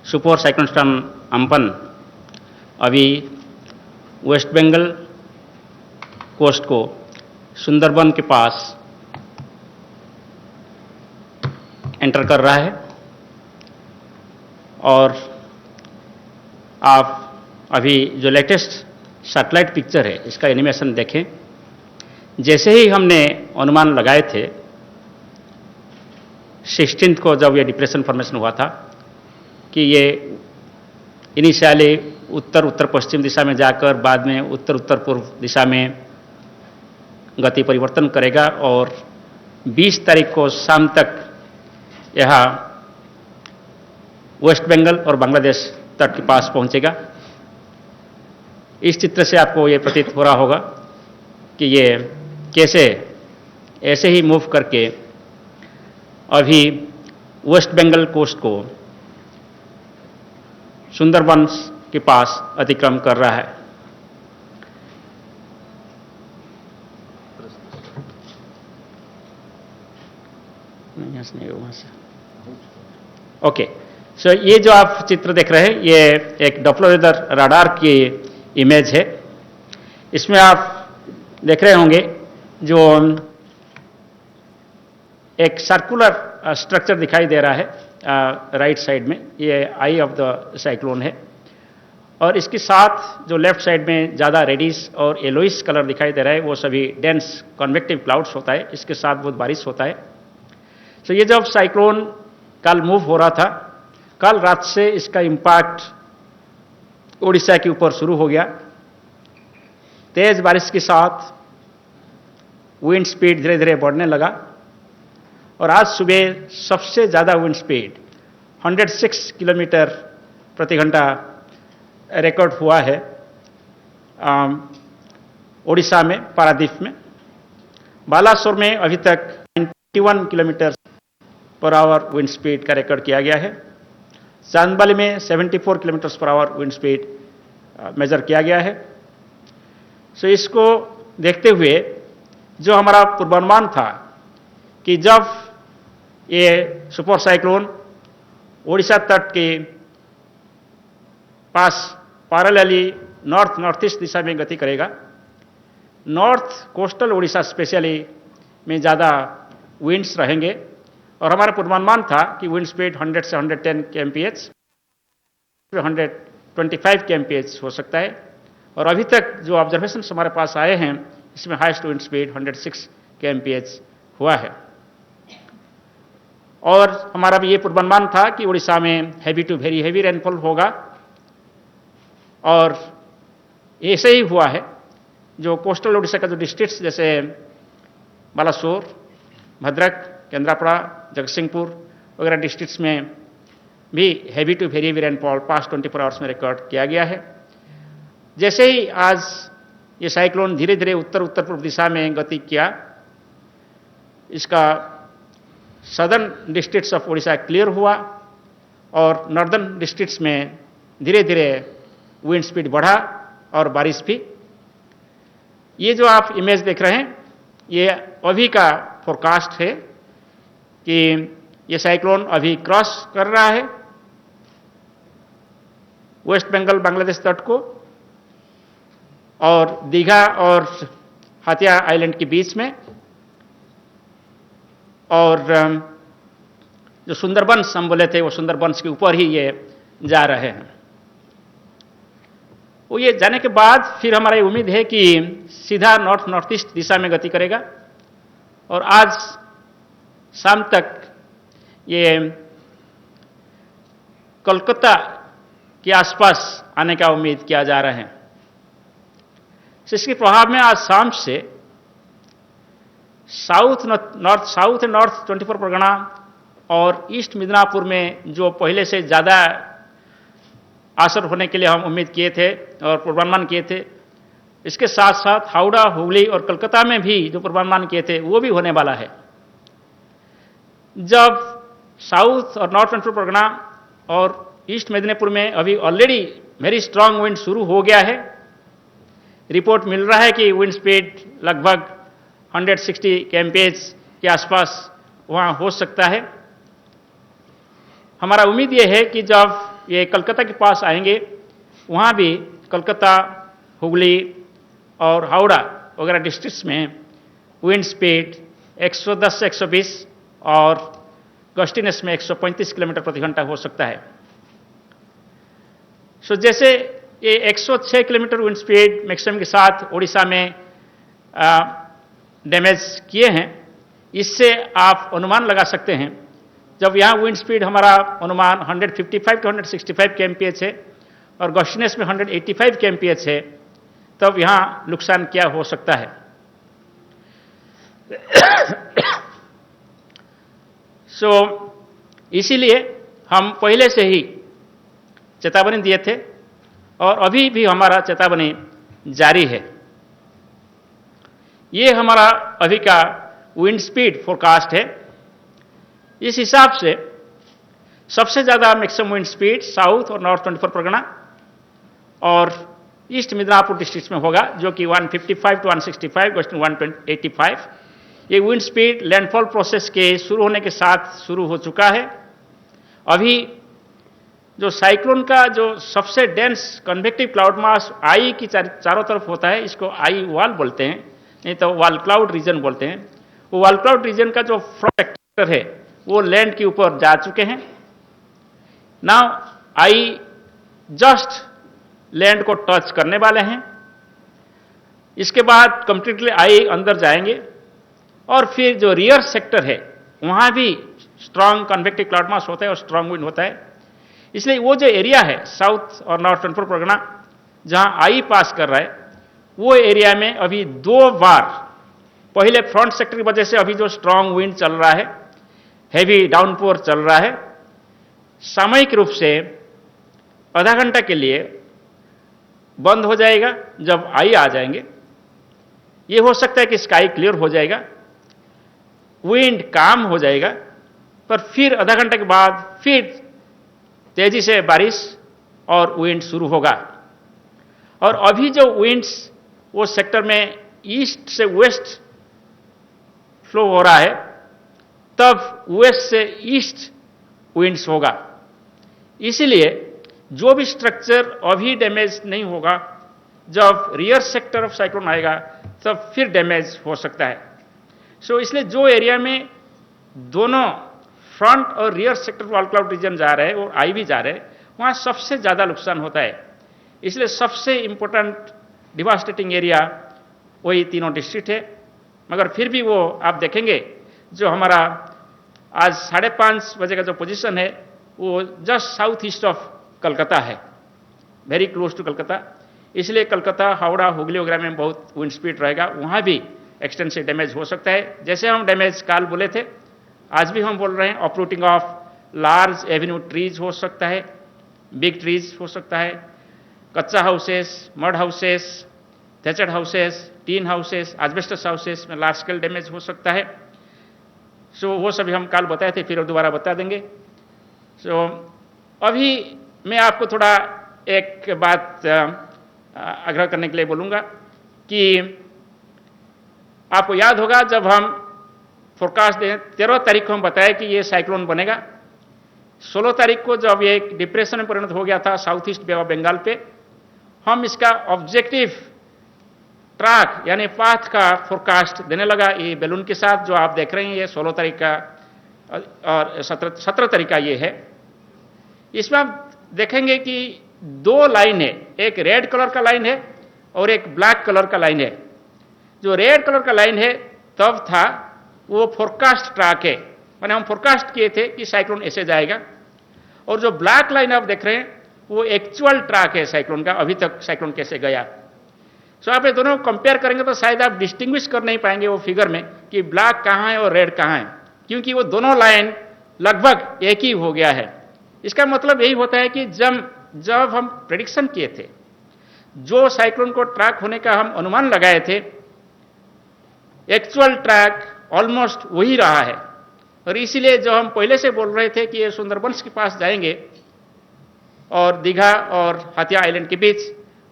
Super cyclone storm Amphan अभी waste Bengal coast को सुंदरबन के पास एंटर कर रहा है और आप अभी जो लेटेस्ट सैटेलाइट पिक्चर है इसका एनिमेशन देखें। जैसे ही हमने अनुमान लगाए थे 16 को जब ये डिप्रेशन फॉर्मेशन हुआ था कि ये इनिशियली उत्तर उत्तर पश्चिम दिशा में जाकर बाद में उत्तर उत्तर पूर्व दिशा में गति परिवर्तन करेगा और 20 तारीख को शाम तक यह वेस्ट बंगाल और बांग्लादेश तट के पास पहुंचेगा। इस चित्र से आपको ये प्रतीत हो रहा होगा कि ये कैसे ऐसे ही मूव करके अभी वेस्ट बंगाल कोस्ट को सुंदरबन के पास अतिक्रम कर रहा है। ओके, सो ये जो आप चित्र देख रहे हैं ये एक डॉप्लर वेदर राडार की इमेज है। इसमें आप देख रहे होंगे जो एक सर्कुलर स्ट्रक्चर दिखाई दे रहा है राइट साइड में, ये आई ऑफ द साइक्लोन है और इसके साथ जो लेफ्ट साइड में ज़्यादा रेडिश और येलोइश कलर दिखाई दे रहा है वो सभी डेंस कन्वेक्टिव क्लाउड्स होता है, इसके साथ बहुत बारिश होता है। तो ये जब साइक्लोन कल मूव हो रहा था, कल रात से इसका इम्पैक्ट उड़ीसा के ऊपर शुरू हो गया। तेज बारिश के साथ विंड स्पीड धीरे धीरे बढ़ने लगा और आज सुबह सबसे ज़्यादा विंड स्पीड 106 किलोमीटर प्रति घंटा रिकॉर्ड हुआ है उड़ीसा में, पारादीप में। बालासोर में अभी तक 91 kilometre per hour wind speed का रिकॉर्ड किया गया है। चांदबाली में 74 kilometre per hour wind speed measure किया गया है। सो इसको देखते हुए जो हमारा पूर्वानुमान था कि जब ये सुपर साइक्लोन ओडिशा तट के पास पैरेलली नॉर्थ नॉर्थ ईस्ट दिशा में गति करेगा, नॉर्थ कोस्टल ओडिशा स्पेशली में ज़्यादा विंड्स रहेंगे और हमारा पूर्वानुमान था कि विंड स्पीड 100 से 110 kmph, 125 kmph हो सकता है। और अभी तक जो ऑब्जर्वेशन हमारे पास आए हैं इसमें हाईएस्ट विंड स्पीड 106 kmph हुआ है। और हमारा भी ये पूर्वानुमान था कि उड़ीसा में heavy to very heavy rainfall होगा और ऐसे ही हुआ है। जो कोस्टल उड़ीसा का जो डिस्ट्रिक्ट्स जैसे बालासोर, भद्रक, केंद्रापड़ा, जगतसिंहपुर वगैरह डिस्ट्रिक्ट्स में भी heavy to very heavy rainfall past 24 hours में रिकॉर्ड किया गया है। जैसे ही आज ये साइक्लोन धीरे धीरे उत्तर उत्तर पूर्व दिशा में गति किया, इसका southern districts of Orissa clear हुआ और नॉर्दर्न डिस्ट्रिक्ट्स में धीरे धीरे विंड स्पीड बढ़ा और बारिश भी। ये जो आप इमेज देख रहे हैं ये अभी का फोरकास्ट है कि ये साइक्लोन अभी क्रॉस कर रहा है वेस्ट बंगाल बांग्लादेश तट को और दीघा और हाथिया आइलैंड के बीच में, और जो सुंदरबंस हम बोले थे वो सुंदरबंस के ऊपर ही ये जा रहे हैं। वो ये जाने के बाद फिर हमारा ये उम्मीद है कि सीधा नॉर्थ नॉर्थ ईस्ट दिशा में गति करेगा और आज शाम तक ये कोलकाता के आसपास आने का उम्मीद किया जा रहा है। इसके प्रभाव में आज शाम से साउथ एंड नॉर्थ 24 परगना और ईस्ट मिदनापुर में जो पहले से ज़्यादा असर होने के लिए हम उम्मीद किए थे और पूर्वानुमान किए थे, इसके साथ साथ हावड़ा, हुगली और कलकत्ता में भी जो पूर्वानुमान किए थे वो भी होने वाला है। जब साउथ और नॉर्थ 24 परगना और ईस्ट मिदनापुर में अभी ऑलरेडी वेरी स्ट्रांग विंड शुरू हो गया है। रिपोर्ट मिल रहा है कि विंड स्पीड लगभग 160 kmph के आसपास वहाँ हो सकता है। हमारा उम्मीद यह है कि जब ये कलकत्ता के पास आएंगे, वहाँ भी कलकत्ता, हुगली और हावड़ा वगैरह डिस्ट्रिक्ट्स में विंड स्पीड 110 से 120 और गस्टिनेस में 135 किलोमीटर प्रति घंटा हो सकता है। सो जैसे ये 106 किलोमीटर विंड स्पीड मैक्सिमम के साथ उड़ीसा में डैमेज किए हैं, इससे आप अनुमान लगा सकते हैं जब यहाँ विंड स्पीड हमारा अनुमान 155 टू 165 kmph है और गस्टिनेस में 185 kmph है, तब यहाँ नुकसान क्या हो सकता है। सो इसीलिए हम पहले से ही चेतावनी दिए थे और अभी भी हमारा चेतावनी जारी है। ये हमारा अभी का विंड स्पीड फोरकास्ट है। इस हिसाब से सबसे ज़्यादा मैक्सिमम विंड स्पीड साउथ और नॉर्थ 24 परगना और ईस्ट मिदनापुर डिस्ट्रिक्ट में होगा, जो कि 155 टू 165, वेस्टर्न 185। ये विंड स्पीड लैंडफॉल प्रोसेस के शुरू होने के साथ शुरू हो चुका है। अभी जो साइक्लोन का जो सबसे डेंस कन्वेक्टिव क्लाउड मास आई की चारों तरफ होता है, इसको आई वाल बोलते हैं, नहीं तो वाल क्लाउड रीजन बोलते हैं। वो वाल क्लाउड रीजन का जो फ्रंट सेक्टर है वो लैंड के ऊपर जा चुके हैं। नाउ आई जस्ट लैंड को टच करने वाले हैं। इसके बाद कंप्लीटली आई अंदर जाएंगे और फिर जो रियर सेक्टर है वहां भी स्ट्रांग कन्वेक्टिव क्लाउड मास होता है और स्ट्रांग विंड होता है। इसलिए वो जो एरिया है साउथ और नॉर्थ 24 परगना जहां आई पास कर रहा है, वो एरिया में अभी 2 बार, पहले फ्रंट सेक्टर की वजह से अभी जो स्ट्रांग विंड चल रहा है, हैवी डाउनपोर चल रहा है, सामयिक रूप से आधा घंटा के लिए बंद हो जाएगा। जब आई आ जाएंगे, ये हो सकता है कि स्काई क्लियर हो जाएगा, विंड काम हो जाएगा, पर फिर आधा घंटे के बाद फिर तेजी से बारिश और विंड शुरू होगा। और अभी जो विंड्स वो सेक्टर में ईस्ट से वेस्ट फ्लो हो रहा है, तब वेस्ट से ईस्ट विंड्स होगा। इसीलिए जो भी स्ट्रक्चर अभी डैमेज नहीं होगा, जब रियर सेक्टर ऑफ साइक्लोन आएगा तब फिर डैमेज हो सकता है। सो इसलिए जो एरिया में दोनों फ्रंट और रियर सेक्टर वाल क्लाउड रीजन जा रहे हैं और आई भी जा रहे हैं, वहां सबसे ज्यादा नुकसान होता है। इसलिए सबसे इंपॉर्टेंट डिवास्टेटिंग एरिया वही तीनों डिस्ट्रिक्ट है। मगर फिर भी वो आप देखेंगे जो हमारा आज 5:30 बजे का जो पोजीशन है वो just south east of Calcutta है, वेरी क्लोज टू कलकत्ता। इसलिए कलकत्ता, हावड़ा, हुगली वगैरह में बहुत विंड स्पीड रहेगा, वहां भी एक्सटेंसिव डैमेज हो सकता है। जैसे हम डैमेज काल बोले थे, आज भी हम बोल रहे हैं, uprooting of large avenue trees हो सकता है, बिग ट्रीज हो सकता है, kachcha houses, mud houses, thatched houses, tin houses, asbestos houses में लार्ज स्केल डैमेज हो सकता है। सो वो सभी हम काल बताए थे, फिर दोबारा बता देंगे। सो अभी मैं आपको थोड़ा एक बात आग्रह करने के लिए बोलूँगा कि आपको याद होगा जब हम फोरकास्ट दें 13 तारीख को हम बताया कि ये साइक्लोन बनेगा। 16 तारीख को जब ये एक डिप्रेशन में परिणत हो गया था south east Bay of Bengal पे, हम इसका ऑब्जेक्टिव ट्रैक यानी पाथ का फोरकास्ट देने लगा ये बैलून के साथ, जो आप देख रहे हैं। ये 16 तारीख का और 17 तारीख का ये है। इसमें आप देखेंगे कि 2 लाइन है, एक रेड कलर का लाइन है और एक ब्लैक कलर का लाइन है। जो रेड कलर का लाइन है तब था वो फोरकास्ट ट्रैक है, मैंने हम फोरकास्ट किए थे कि साइक्लोन ऐसे जाएगा। और जो ब्लैक लाइन आप देख रहे हैं वो एक्चुअल ट्रैक है साइक्लोन का, अभी तक साइक्लोन कैसे गया। सो आप ये दोनों कंपेयर करेंगे तो शायद आप डिस्टिंग्विश कर नहीं पाएंगे वो फिगर में कि ब्लैक कहाँ है और रेड कहाँ है, क्योंकि वो दोनों लाइन लगभग एक ही हो गया है। इसका मतलब यही होता है कि जब हम प्रेडिक्शन किए थे, जो साइक्लोन को ट्रैक होने का हम अनुमान लगाए थे, एक्चुअल ट्रैक ऑलमोस्ट वही रहा है। और इसीलिए जो हम पहले से बोल रहे थे कि ये सुंदरबंस के पास जाएंगे और दीघा और हाथिया आइलैंड के बीच,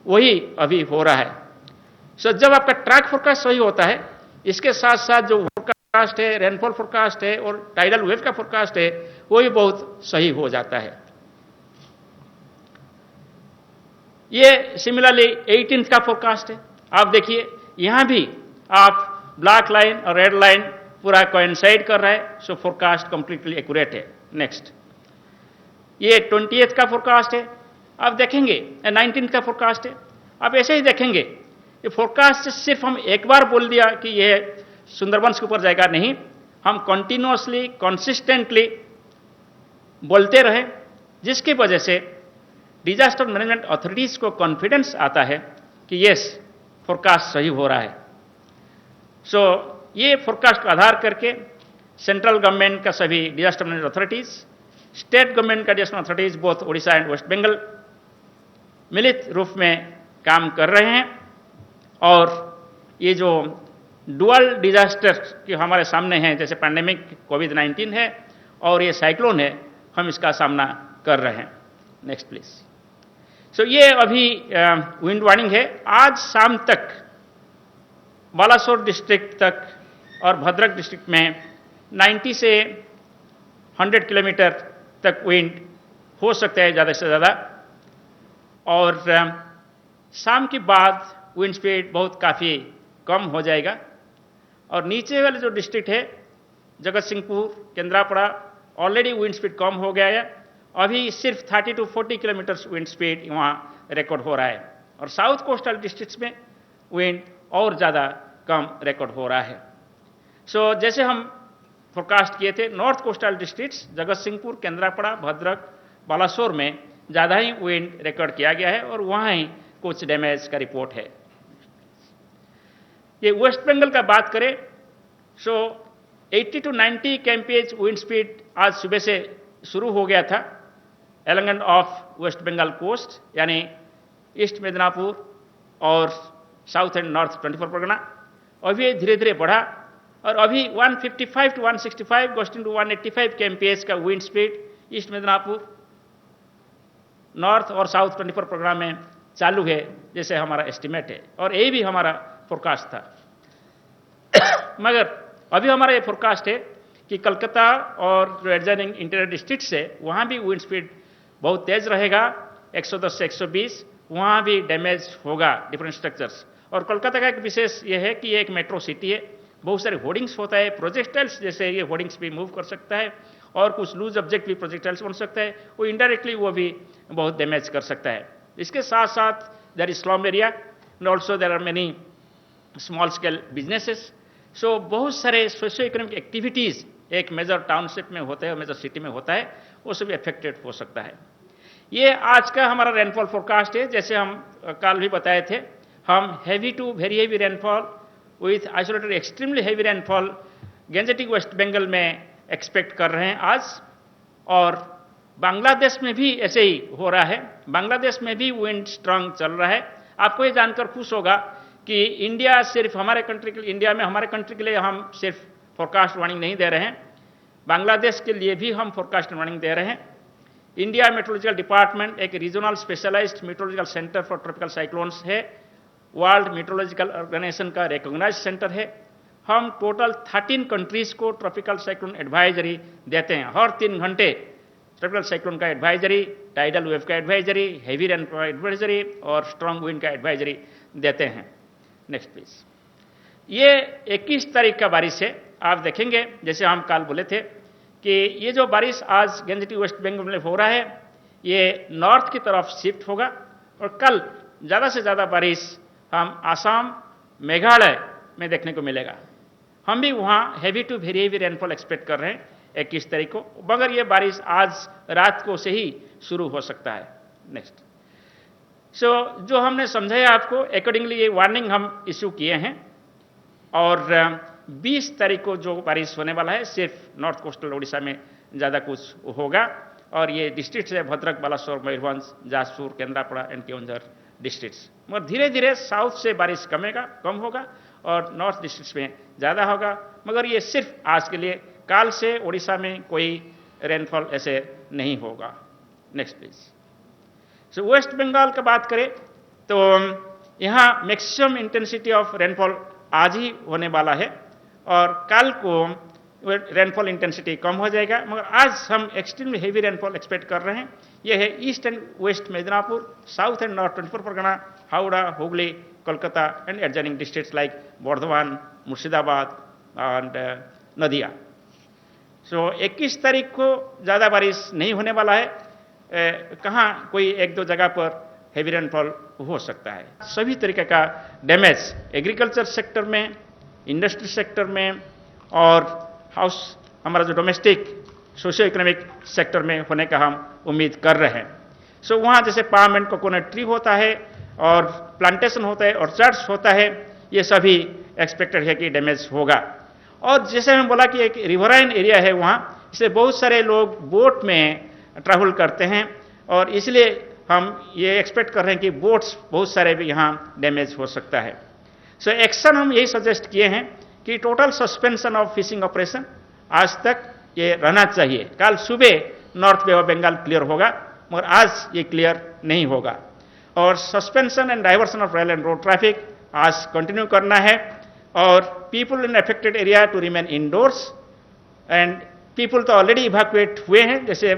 वही अभी हो रहा है। सो जब आपका ट्रैक फोरकास्ट सही होता है, इसके साथ साथ जो फोरकास्ट है, रेनफॉल फोरकास्ट है और टाइडल वेव का फोरकास्ट है, वो भी बहुत सही हो जाता है। ये सिमिलरली 18th का फोरकास्ट है। आप देखिए यहां भी आप ब्लैक लाइन और रेड लाइन पूरा कोइंसाइड कर रहा है, सो फोरकास्ट कंप्लीटली एक्यूरेट है। नेक्स्ट, ये 20th का फोरकास्ट है। आप देखेंगे 19th का फोरकास्ट है। आप ऐसे ही देखेंगे ये फोरकास्ट सिर्फ हम एक बार बोल दिया कि ये सुंदरबंस के ऊपर जाएगा, नहीं, हम कंटिन्यूअसली कंसिस्टेंटली बोलते रहे, जिसकी वजह से डिजास्टर मैनेजमेंट अथॉरिटीज को कॉन्फिडेंस आता है कि यस फोरकास्ट सही हो रहा है। सो ये फोरकास्ट का आधार करके सेंट्रल गवर्नमेंट का सभी disaster management authorities, state government का disaster authorities both Orissa and West Bengal मिलित रूप में काम कर रहे हैं। और ये जो डुअल डिजास्टर के हमारे सामने हैं, जैसे पैंडेमिक कोविड-19 है और ये साइक्लोन है, हम इसका सामना कर रहे हैं। Next please. सो ये अभी विंड वार्निंग है। आज शाम तक बालासोर डिस्ट्रिक्ट तक और भद्रक डिस्ट्रिक्ट में 90 से 100 किलोमीटर तक विंड हो सकता है ज़्यादा से ज़्यादा। और शाम के बाद विंड स्पीड बहुत काफ़ी कम हो जाएगा। और नीचे वाले जो डिस्ट्रिक्ट है Jagatsinghpur, Kendrapara, already wind speed कम हो गया है। अभी सिर्फ 30 to 40 किलोमीटर विंड स्पीड वहाँ रिकॉर्ड हो रहा है। और साउथ कोस्टल डिस्ट्रिक्ट्स में विंड और ज़्यादा कम रिकॉर्ड हो रहा है। सो जैसे हम फोरकास्ट किए थे, नॉर्थ कोस्टल डिस्ट्रिक्ट्स जगत सिंहपुर, केंद्रापड़ा, भद्रक, बालासोर में ज़्यादा ही विंड रिकॉर्ड किया गया है और वहाँ ही कुछ डैमेज का रिपोर्ट है। ये वेस्ट बंगाल का बात करें, सो 80 to 90 kmph विंड स्पीड आज सुबह से शुरू हो गया था एलंगन ऑफ वेस्ट बंगाल कोस्ट, यानी ईस्ट मिदनापुर और साउथ एंड नॉर्थ 24 परगना। अभी धीरे धीरे बढ़ा और अभी 155 to 165 गोस्टिंग टू 185 kmph का wind speed east Midnapore, north और साउथ 24 परगना में चालू है, जैसे हमारा एस्टिमेट है। और ये भी हमारा फोरकास्ट था। मगर अभी हमारा ये फोरकास्ट है कि कलकत्ता और जो एडजॉइनिंग इंटीरियर डिस्ट्रिक्ट्स है वहाँ भी विंड स्पीड बहुत तेज रहेगा, 110 से 120। वहाँ भी डैमेज होगा डिफरेंट स्ट्रक्चर्स। और कोलकाता का एक विशेष ये है कि ये एक मेट्रो सिटी है, बहुत सारे होर्डिंग्स होता है, प्रोजेक्टाइल्स जैसे ये होर्डिंग्स भी मूव कर सकता है और कुछ लूज ऑब्जेक्ट भी प्रोजेक्टाइल्स बन सकता है, वो इनडायरेक्टली वो भी बहुत डैमेज कर सकता है। इसके साथ साथ there is slum area and also there are many small scale businesses. So बहुत सारे सोशियो इकोनॉमिक एक्टिविटीज़ एक मेजर टाउनशिप में होता है और मेजर सिटी में होता है, वो सभी अफेक्टेड हो सकता है। ये आज का हमारा रेनफॉल फोरकास्ट है। जैसे हम कल भी बताए थे, हम heavy to very heavy rainfall with isolated extremely heavy rainfall Gangetic West Bengal में एक्सपेक्ट कर रहे हैं आज। और बांग्लादेश में भी ऐसे ही हो रहा है, बांग्लादेश में भी विंड स्ट्रांग चल रहा है। आपको ये जानकर खुश होगा कि इंडिया सिर्फ हमारे कंट्री के लिए, इंडिया में हमारे कंट्री के लिए हम सिर्फ फोरकास्ट वार्निंग नहीं दे रहे हैं, बांग्लादेश के लिए भी हम फोरकास्ट वार्निंग दे रहे हैं। इंडिया मेट्रोलॉजिकल डिपार्टमेंट एक regional specialised meteorological centre for tropical cyclones है, वर्ल्ड मेट्रोलॉजिकल ऑर्गेनाइजेशन का रिकॉग्नाइज सेंटर है। हम टोटल 13 कंट्रीज को ट्रॉपिकल साइक्लोन एडवाइजरी देते हैं। हर 3 घंटे ट्रॉपिकल साइक्लोन का एडवाइजरी, टाइडल वेव का एडवाइजरी, हैवी रेनफॉल एडवाइजरी और स्ट्रॉन्ग विंड का एडवाइजरी देते हैं। Next please. ये 21 तारीख का बारिश है। आप देखेंगे जैसे हम कल बोले थे कि ये जो बारिश आज गैंजेटिक वेस्ट बंगाल में हो रहा है ये नॉर्थ की तरफ शिफ्ट होगा और कल ज़्यादा से ज़्यादा बारिश हम आसाम, मेघालय में देखने को मिलेगा। हम भी वहाँ heavy to very heavy rainfall expect कर रहे हैं 21 तारीख को, मगर ये बारिश आज रात को से ही शुरू हो सकता है। नेक्स्ट। सो जो हमने समझाया आपको अकॉर्डिंगली ये वार्निंग हम इशू किए हैं। और 20 तारीख को जो बारिश होने वाला है सिर्फ नॉर्थ कोस्टल उड़ीसा में ज़्यादा कुछ होगा और ये डिस्ट्रिक्ट्स है भद्रक, बालासोर, मयूरभंज, जाजपुर, केंद्रापड़ा एंड केवंझर डिस्ट्रिक्ट्स। मगर धीरे धीरे साउथ से बारिश कम होगा और नॉर्थ डिस्ट्रिक्ट्स में ज़्यादा होगा। मगर ये सिर्फ आज के लिए, काल से उड़ीसा में कोई रेनफॉल ऐसे नहीं होगा। Next please. So West Bengal का बात करें तो यहाँ मैक्सिमम इंटेंसिटी ऑफ रेनफॉल आज ही होने वाला है और कल को रेनफॉल इंटेंसिटी कम हो जाएगा, मगर आज हम एक्सट्रीमली हेवी रेनफॉल एक्सपेक्ट कर रहे हैं। ये है east and west Midnapore, south and north 24 Pargana, Howrah, Hooghly, Kolkata and adjoining districts like Bardhaman, Murshidabad and Nadia. So 21 तारीख को ज़्यादा बारिश नहीं होने वाला है, कहाँ कोई एक दो जगह पर हेवी रेनफॉल हो सकता है। सभी तरीके का डैमेज एग्रीकल्चर सेक्टर में, इंडस्ट्री सेक्टर में और हाउस हमारा जो डोमेस्टिक सोशियो इकोनॉमिक सेक्टर में होने का हम उम्मीद कर रहे हैं। सो वहाँ जैसे पाम एंड कोकोनट ट्री होता है और प्लांटेशन होता है और चर्च होता है, ये सभी एक्सपेक्टेड है कि डैमेज होगा। और जैसे मैं बोला कि एक रिवराइन एरिया है वहाँ, इसलिए बहुत सारे लोग बोट में ट्रैवल करते हैं और इसलिए हम ये एक्सपेक्ट कर रहे हैं कि बोट्स बहुत सारे भी यहाँ डैमेज हो सकता है। सो एक्शन हम यही सजेस्ट किए हैं कि total suspension of fishing operation आज तक ये रहना चाहिए। कल सुबह north Bay of Bengal clear होगा, मगर आज ये क्लियर नहीं होगा। और suspension and diversion of rail and road traffic आज कंटिन्यू करना है और people in affected area to remain indoors and people तो ऑलरेडी इवैक्यूएट हुए हैं, जैसे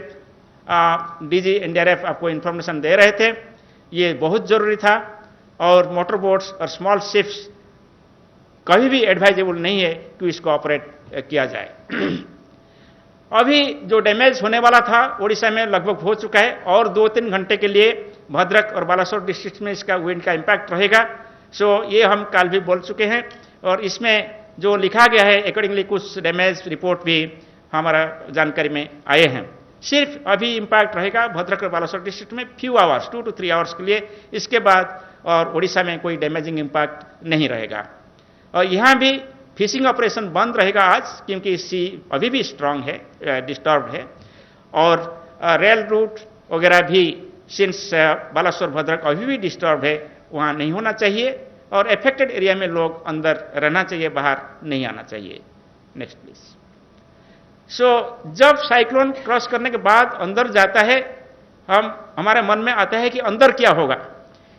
डीजी एनडीआरएफ आपको इन्फॉर्मेशन दे रहे थे, ये बहुत जरूरी था। और मोटर बोट्स और स्मॉल शिप्स कभी भी एडवाइजेबल नहीं है कि इसको ऑपरेट किया जाए। अभी जो डैमेज होने वाला था ओडिशा में लगभग हो चुका है और 2-3 घंटे के लिए भद्रक और बालासोर डिस्ट्रिक्ट में इसका विंड का इम्पैक्ट रहेगा। सो ये हम कल भी बोल चुके हैं और इसमें जो लिखा गया है अकॉर्डिंगली कुछ डैमेज रिपोर्ट भी हमारा जानकारी में आए हैं। सिर्फ अभी इम्पैक्ट रहेगा भद्रक और बालासोर डिस्ट्रिक्ट में फ्यू आवर्स 2 to 3 आवर्स के लिए, इसके बाद और ओडिशा में कोई डैमेजिंग इम्पैक्ट नहीं रहेगा। और यहाँ भी फिशिंग ऑपरेशन बंद रहेगा आज, क्योंकि सी अभी भी स्ट्रांग है, डिस्टर्ब है। और रेल रूट वगैरह भी सिंस बालासोर भद्रक अभी भी डिस्टर्ब है, वहाँ नहीं होना चाहिए और अफेक्टेड एरिया में लोग अंदर रहना चाहिए, बाहर नहीं आना चाहिए। Next please. सो जब साइक्लोन क्रॉस करने के बाद अंदर जाता है, हमारे मन में आता है कि अंदर क्या होगा।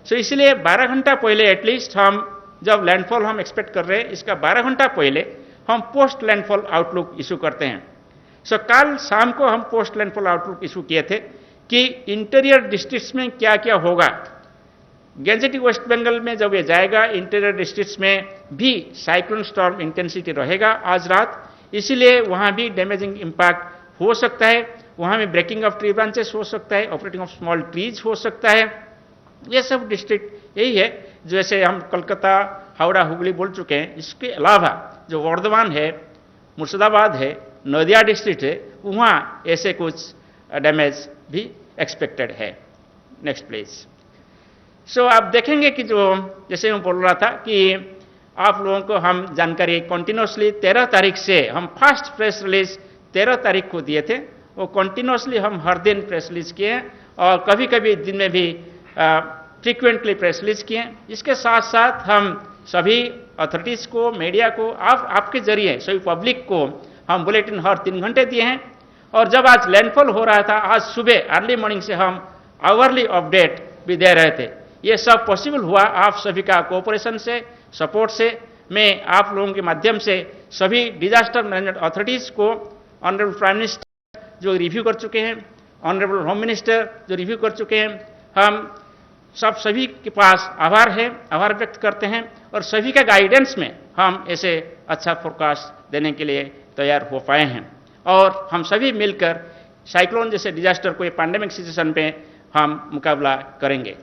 सो इसलिए 12 घंटा पहले एटलीस्ट हम जब लैंडफॉल हम एक्सपेक्ट कर रहे हैं, इसका 12 घंटा पहले हम पोस्ट लैंडफॉल आउटलुक इशू करते हैं। सो कल शाम को हम पोस्ट लैंडफॉल आउटलुक इशू किए थे कि इंटीरियर डिस्ट्रिक्ट्स में क्या क्या होगा। गैजेटिक वेस्ट बंगाल में जब ये जाएगा, इंटीरियर डिस्ट्रिक्ट्स में भी साइक्लोन स्टॉर्म इंटेंसिटी रहेगा आज रात, इसलिए वहाँ भी डैमेजिंग इम्पैक्ट हो सकता है। वहाँ में ब्रेकिंग ऑफ ट्री ब्रांचेस हो सकता है, ऑपरेटिंग ऑफ स्मॉल ट्रीज हो सकता है। ये सब डिस्ट्रिक्ट यही है, जैसे हम कोलकाता, हावड़ा, हुगली बोल चुके हैं। इसके अलावा जो वर्धमान है, मुर्शिदाबाद है, नदिया डिस्ट्रिक्ट है, वहाँ ऐसे कुछ डैमेज भी एक्सपेक्टेड है। Next please. सो आप देखेंगे कि जो जैसे मैं बोल रहा था कि आप लोगों को हम जानकारी कंटिन्यूसली 13 तारीख से हम फर्स्ट प्रेस रिलीज 13 तारीख को दिए थे, वो कंटिन्यूसली हम हर दिन प्रेस रिलीज किए और कभी कभी दिन में भी फ्रीक्वेंटली प्रेस रिलीज किए। इसके साथ साथ हम सभी अथॉरिटीज को, मीडिया को, आपके जरिए सभी पब्लिक को हम बुलेटिन हर 3 घंटे दिए हैं। और जब आज लैंडफॉल हो रहा था, आज सुबह अर्ली मॉर्निंग से हम आवरली अपडेट भी दे रहे थे। ये सब पॉसिबल हुआ आप सभी का कोऑपरेशन से, सपोर्ट से। मैं आप लोगों के माध्यम से सभी डिजास्टर मैनेजमेंट अथॉरिटीज को, ऑनरेबल प्राइम मिनिस्टर जो रिव्यू कर चुके हैं, ऑनरेबल होम मिनिस्टर जो रिव्यू कर चुके हैं, हम सब सभी के पास आभार व्यक्त करते हैं और सभी का गाइडेंस में हम ऐसे अच्छा फोरकास्ट देने के लिए तैयार हो पाए हैं। और हम सभी मिलकर साइक्लोन जैसे डिजास्टर को, ये पैंडेमिक सिचुएशन पे हम मुकाबला करेंगे।